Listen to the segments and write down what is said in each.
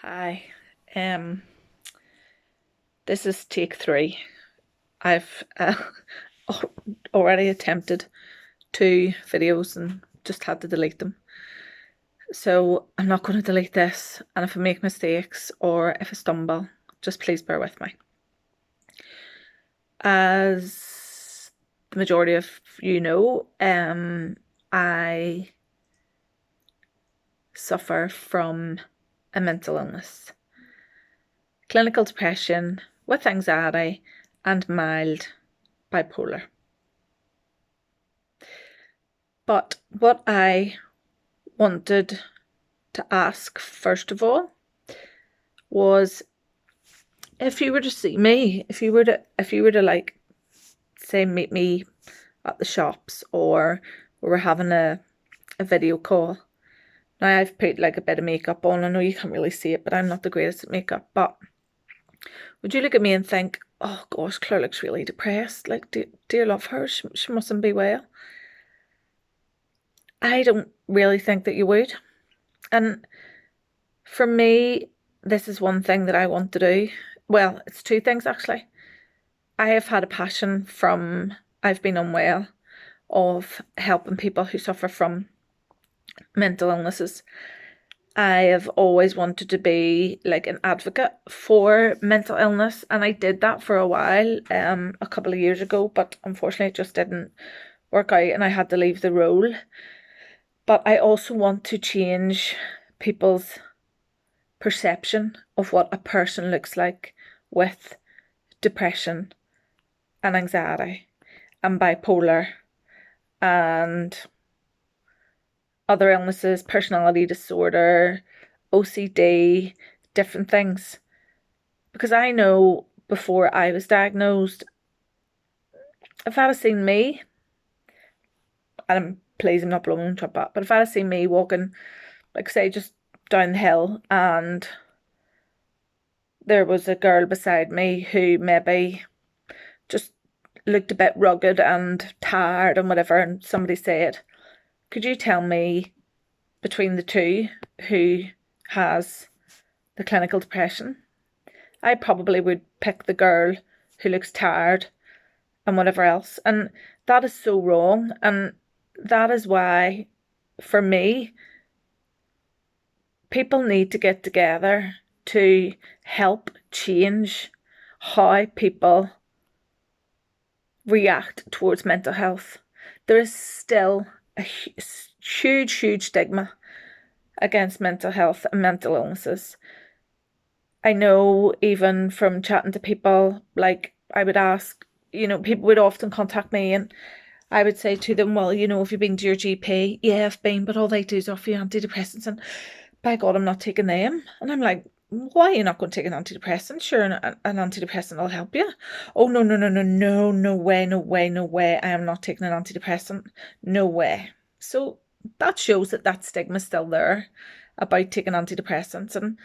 Hi. Um, this is take three. I've already attempted two videos and just had to delete them. So I'm not going to delete this. And if I make mistakes or if I stumble, just please bear with me. As the majority of you know, I suffer from a mental illness, clinical depression with anxiety and mild bipolar. But what I wanted to ask first of all was, if you were to see me, if you were to like say meet me at the shops, or we were having a video call. Now I've put like a bit of makeup on. I know you can't really see it, but I'm not the greatest at makeup. But would you look at me and think, oh gosh, Claire looks really depressed. Like, do you love her? She mustn't be well. I don't really think that you would. And for me, this is one thing that I want to do. Well, it's two things actually. I have had a passion from I've been unwell of helping people who suffer from mental illnesses. I have always wanted to be like an advocate for mental illness, and I did that for a while, a couple of years ago, but unfortunately it just didn't work out and I had to leave the role. But I also want to change people's perception of what a person looks like with depression and anxiety and bipolar and other illnesses, personality disorder, OCD, different things. Because I know before I was diagnosed, if I'd have seen me, and please, I'm not blowing up, but if I'd have seen me walking, like say, just down the hill, and there was a girl beside me who maybe just looked a bit rugged and tired and whatever, and somebody said, could you tell me between the two who has the clinical depression? I probably would pick the girl who looks tired and whatever else. And that is so wrong. And that is why, for me, people need to get together to help change how people react towards mental health. There is still a huge stigma against mental health and mental illnesses. I know even from chatting to people, like I would ask, people would often contact me and I would say to them, well, have you been to your GP? Yeah, I've been, but all they do is offer you antidepressants, and by God, I'm not taking them. And I'm like, why are you not going to take an antidepressant? Sure, an antidepressant will help you. Oh, no way, no way, no way. I am not taking an antidepressant. No way. So that shows that stigma is still there about taking antidepressants. And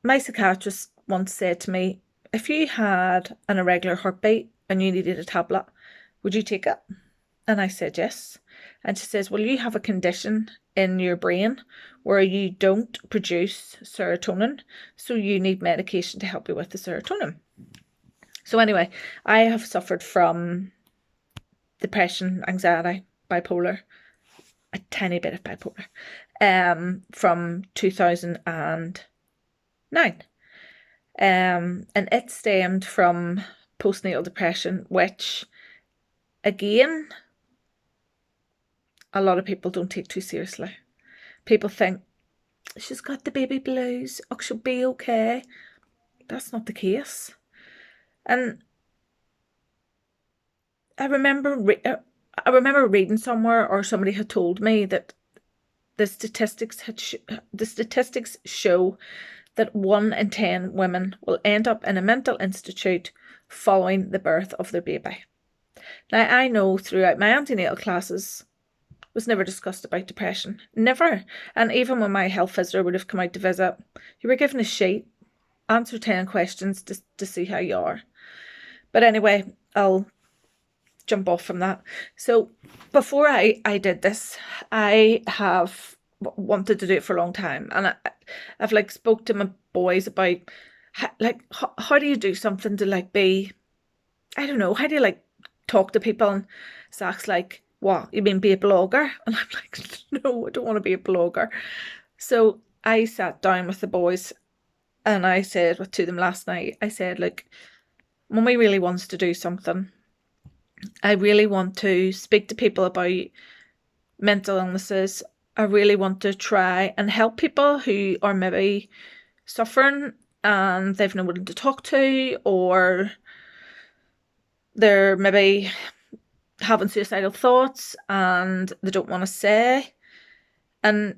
my psychiatrist once said to me, if you had an irregular heartbeat and you needed a tablet, would you take it? And I said yes. And she says, well, you have a condition in your brain where you don't produce serotonin, so you need medication to help you with the serotonin. So anyway, I have suffered from depression, anxiety, bipolar, a tiny bit of bipolar, from 2009. And it stemmed from postnatal depression, which again, a lot of people don't take too seriously. People think, she's got the baby blues, oh, she'll be okay. That's not the case. And I remember reading somewhere, or somebody had told me, that the statistics show that 1 in 10 women will end up in a mental institute following the birth of their baby. Now, I know throughout my antenatal classes was never discussed about depression. Never. And even when my health visitor would have come out to visit, you were given a sheet, answer 10 questions to see how you are. But anyway, I'll jump off from that. So before I did this, I have wanted to do it for a long time, and I've like spoke to my boys about how do you do something to like be, I don't know, how do you like talk to people? And Zach's like, what, you mean be a blogger? And I'm like, no, I don't want to be a blogger. So I sat down with the boys and I said to them last night, I said, look, Mummy really wants to do something. I really want to speak to people about mental illnesses. I really want to try and help people who are maybe suffering and they've no one to talk to, or they're maybe having suicidal thoughts and they don't want to say. And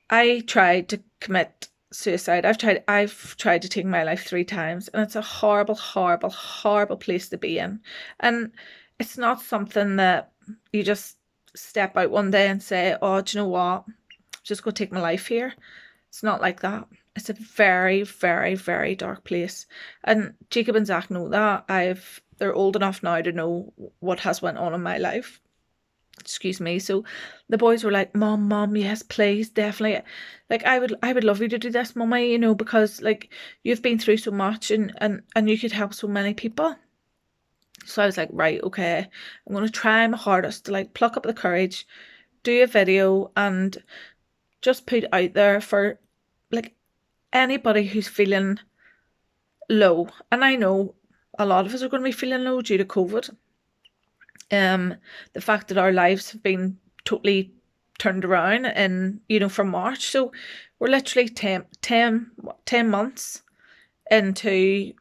I tried to commit suicide. I've tried to take my life 3 times, and it's a horrible, horrible, horrible place to be in. And it's not something that you just step out one day and say, oh, do you know what? I'm just going to take my life here. It's not like that. It's a very, very, very dark place. And Jacob and Zach know that. They're old enough now to know what has went on in my life. Excuse me. So the boys were like, Mom, yes, please, definitely. Like I would love you to do this, Mummy, you know, because like you've been through so much and you could help so many people. So I was like, right, okay, I'm gonna try my hardest to like pluck up the courage, do a video and just put out there for like anybody who's feeling low. And I know a lot of us are going to be feeling low due to COVID. The fact that our lives have been totally turned around in, you know, from March. So we're literally 10 months into,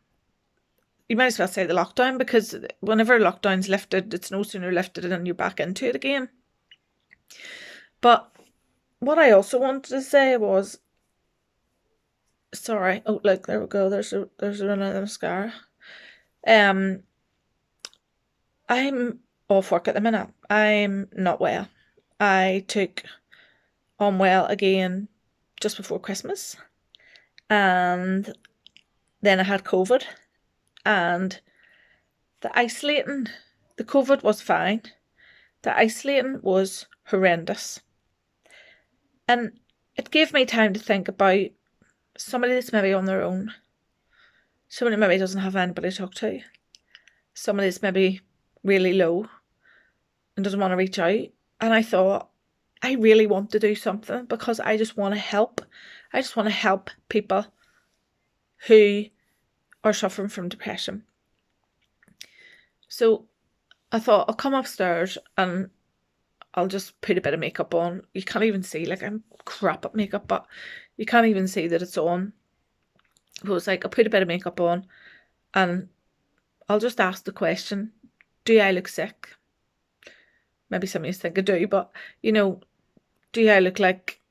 you might as well say the lockdown, because whenever lockdown's lifted, it's no sooner lifted than you're back into it again. But what I also wanted to say was, sorry, oh look, there we go, there's another mascara. I'm off work at the minute. I'm not well. I took unwell again just before Christmas, and then I had COVID, and the COVID was fine. The isolating was horrendous. And it gave me time to think about somebody that's maybe on their own. Somebody maybe doesn't have anybody to talk to. Somebody that's maybe really low and doesn't want to reach out. And I thought, I really want to do something because I just want to help. I just want to help people who are suffering from depression. So I thought I'll come upstairs and I'll just put a bit of makeup on. You can't even see, like I'm crap at makeup, but you can't even see that it's on. So it's like I'll put a bit of makeup on and I'll just ask the question, do I look sick? Maybe some of you think I do, but you know, do I look like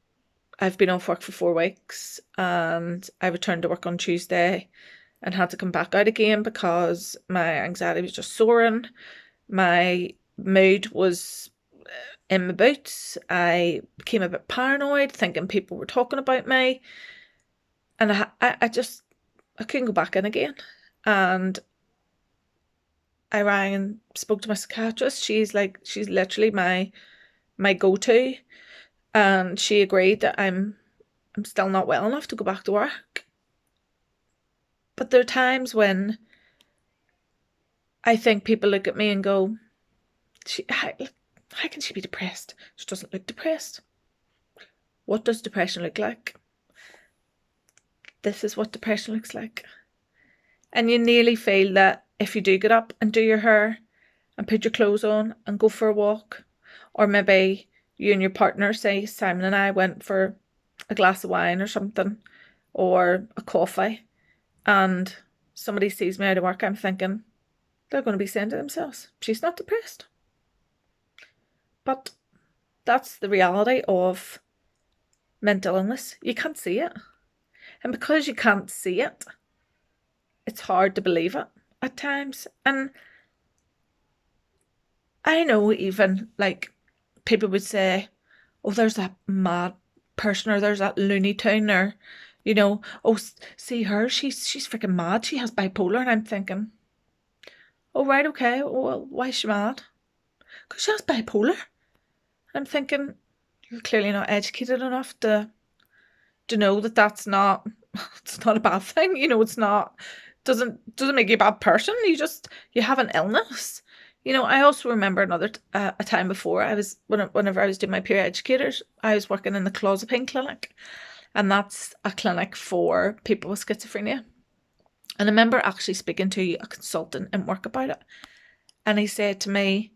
I've been off work for 4 weeks and I returned to work on Tuesday and had to come back out again because my anxiety was just soaring. My mood was in my boots. I became a bit paranoid, thinking people were talking about me. And I couldn't go back in again. And I rang and spoke to my psychiatrist. She's literally my go-to. And she agreed that I'm still not well enough to go back to work. But there are times when I think people look at me and go, how can she be depressed? She doesn't look depressed. What does depression look like? This is what depression looks like. And you nearly feel that if you do get up and do your hair and put your clothes on and go for a walk, or maybe you and your partner, say Simon and I went for a glass of wine or something, or a coffee, and somebody sees me out of work, I'm thinking, they're going to be saying to themselves, she's not depressed. But that's the reality of mental illness. You can't see it. And because you can't see it, it's hard to believe it at times. And I know even like people would say, oh, there's that mad person, or there's that Looney Tune, or, you know, oh, see her, she's freaking mad, she has bipolar. And I'm thinking, oh, right, okay, well, why is she mad? Because she has bipolar. I'm thinking, you're clearly not educated enough to know that that's not it's not a bad thing. It's not doesn't make you a bad person. You have an illness. I also remember a time before whenever I was doing my peer educators, I was working in the clozapine clinic, and that's a clinic for people with schizophrenia. And I remember actually speaking to a consultant in work about it, and he said to me,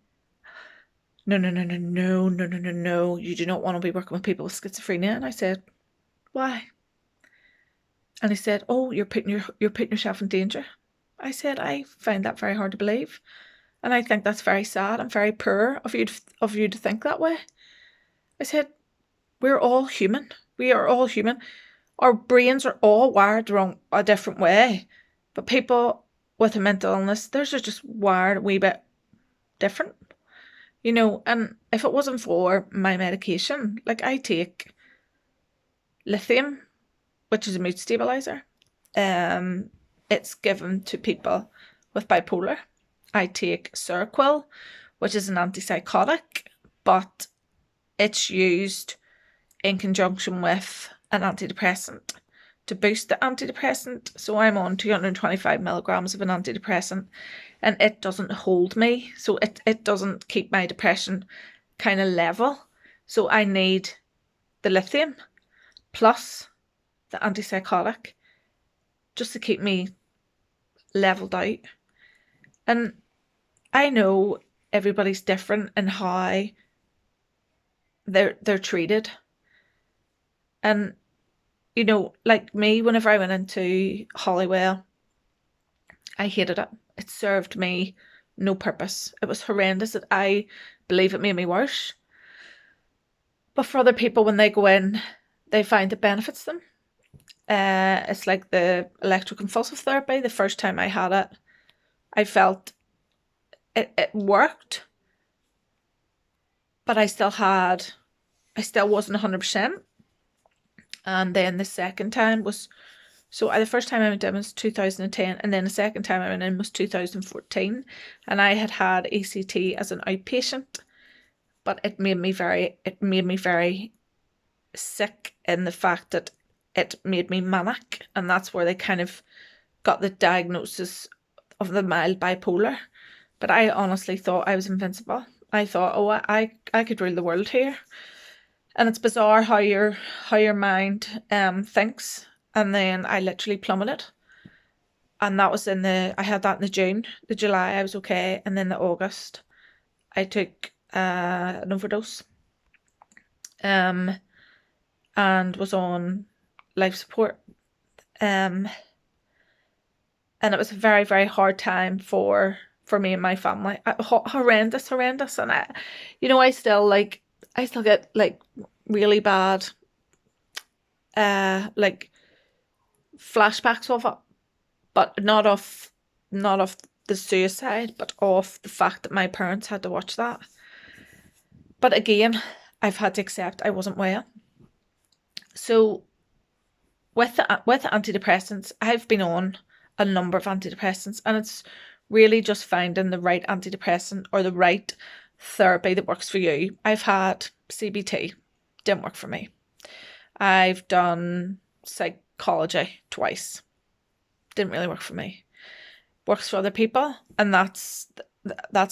"No, no, no, no, no, no, no, no, no. You do not want to be working with people with schizophrenia." And I said, "Why?" And he said, "Oh, you're putting yourself in danger." I said, "I find that very hard to believe, and I think that's very sad and very poor of you to think that way." I said, "We're all human. We are all human. Our brains are all wired a different way, but people with a mental illness, theirs are just wired a wee bit different, And if it wasn't for my medication, like I take lithium, which is a mood stabilizer. It's given to people with bipolar. I take Seroquel, which is an antipsychotic, but it's used in conjunction with an antidepressant to boost the antidepressant. So I'm on 225 milligrams of an antidepressant, and it doesn't hold me. So it doesn't keep my depression kind of level. So I need the lithium plus the antipsychotic just to keep me leveled out. And I know everybody's different in how they're treated. And like me, whenever I went into Hollywell, I hated it. It served me no purpose. It was horrendous. I believe it made me worse. But for other people, when they go in, they find it benefits them. It's like the electroconvulsive therapy. The first time I had it, I felt it worked, but I still wasn't 100%. And then the second time was, the first time I went in was 2010, and then the second time I went in was 2014, and I had ECT as an outpatient, but it made me very sick in the fact that it made me manic, and that's where they kind of got the diagnosis of the mild bipolar. But I honestly thought I was invincible. I thought, oh, I could rule the world here. And it's bizarre how your mind thinks. And then I literally plummeted. And that was I had that in the June. The July I was okay, and then the August I took an overdose. And was on life support. And it was a very, very hard time for me and my family. Horrendous. And I still get like really bad like flashbacks of it, but not of the suicide, but of the fact that my parents had to watch that. But again, I've had to accept I wasn't well. So with the antidepressants, I've been on a number of antidepressants, and it's really just finding the right antidepressant or the right therapy that works for you. I've had CBT, didn't work for me. I've done psychology twice, didn't really work for me. Works for other people, and that's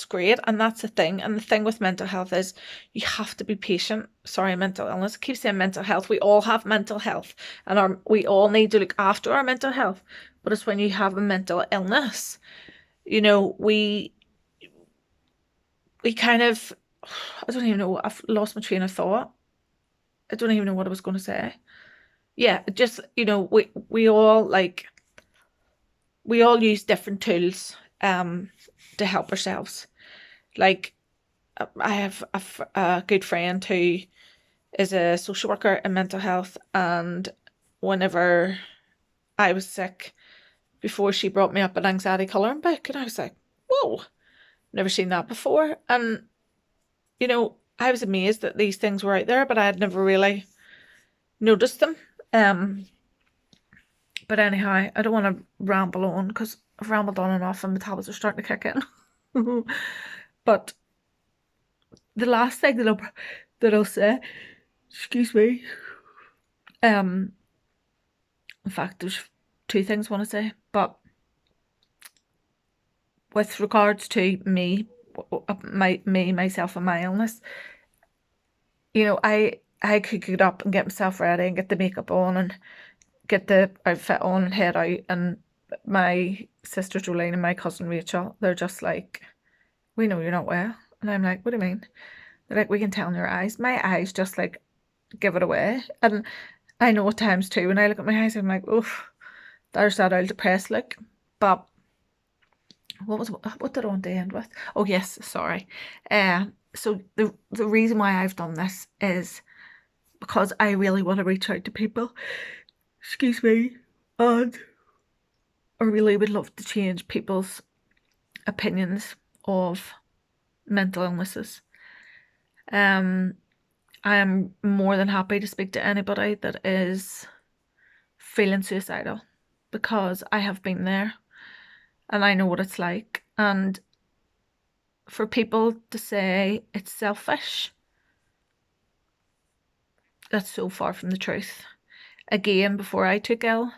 great, and that's the thing. And the thing with mental health is you have to be patient. Sorry, mental illness. I keep saying mental health. We all have mental health, and we all need to look after our mental health. But it's when you have a mental illness, we kind of, I don't even know, I've lost my train of thought. I don't even know what I was going to say. Yeah, just, we all use different tools to help ourselves. Like, I have a good friend who is a social worker in mental health, and whenever I was sick, before, she brought me up an anxiety colouring book, and I was like, whoa, never seen that before. And I was amazed that these things were out there, but I had never really noticed them. But anyhow, I don't want to ramble on, because I've rambled on enough and my tablets are starting to kick in. But the last thing that I'll say Excuse me. In fact, there's two things I want to say, but with regards to me, myself, and my illness, I could get up and get myself ready and get the makeup on and get the outfit on and head out, and my sister Jolene and my cousin Rachel, they're just like, we know you're not well. And I'm like, what do you mean? They're like, we can tell in your eyes. My eyes just like give it away. And I know at times too, when I look at my eyes, I'm like, oof, there's that old depressed look. But what did I want to end with? Oh yes, sorry. So the reason why I've done this is because I really want to reach out to people. Excuse me. And I really would love to change people's opinions of mental illnesses. I am more than happy to speak to anybody that is feeling suicidal, because I have been there and I know what it's like. And for people to say it's selfish, that's so far from the truth. Again, before I took ill,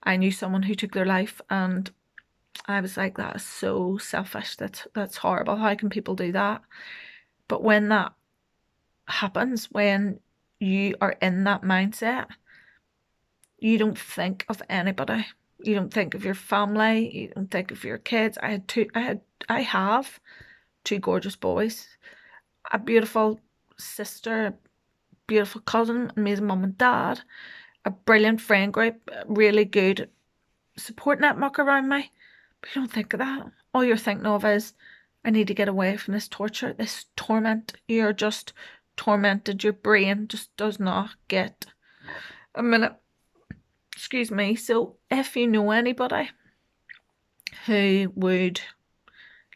I knew someone who took their life, and I was like, that is so selfish. That's horrible. How can people do that? But when that happens, when you are in that mindset, you don't think of anybody. You don't think of your family. You don't think of your kids. I have two gorgeous boys, a beautiful sister, a beautiful cousin, amazing mum and dad, a brilliant friend group, a really good support network around me. But you don't think of that. All you're thinking of is, I need to get away from this torture, this torment. You're just tormented. Your brain just does not get a minute. Excuse me. So if you know anybody who would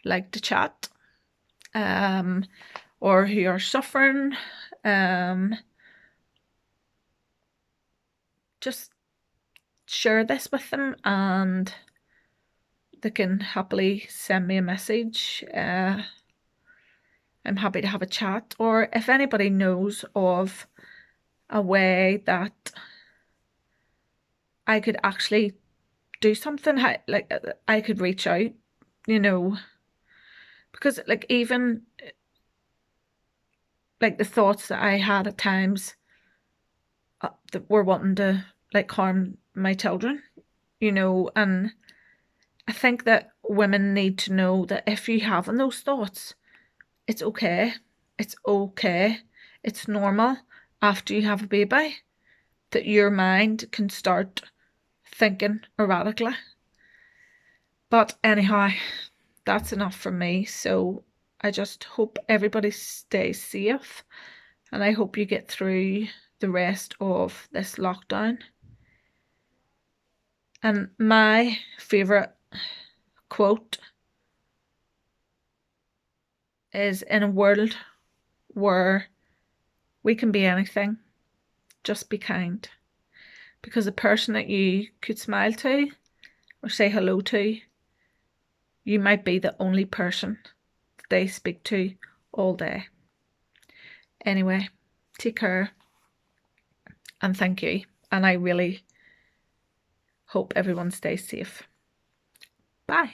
like to chat, or who are suffering, just share this with them, and they can happily send me a message. I'm happy to have a chat. Or if anybody knows of a way that I could actually do something, like I could reach out, because like even like the thoughts that I had at times, that were wanting to like harm my children, and I think that women need to know that if you having those thoughts, it's okay. It's okay. It's normal after you have a baby that your mind can start thinking erratically. But anyhow, that's enough from me. So I just hope everybody stays safe, and I hope you get through the rest of this lockdown. And my favourite quote is, in a world where we can be anything, just be kind. Because the person that you could smile to or say hello to, you might be the only person that they speak to all day. Anyway, take care and thank you. And I really hope everyone stays safe. Bye.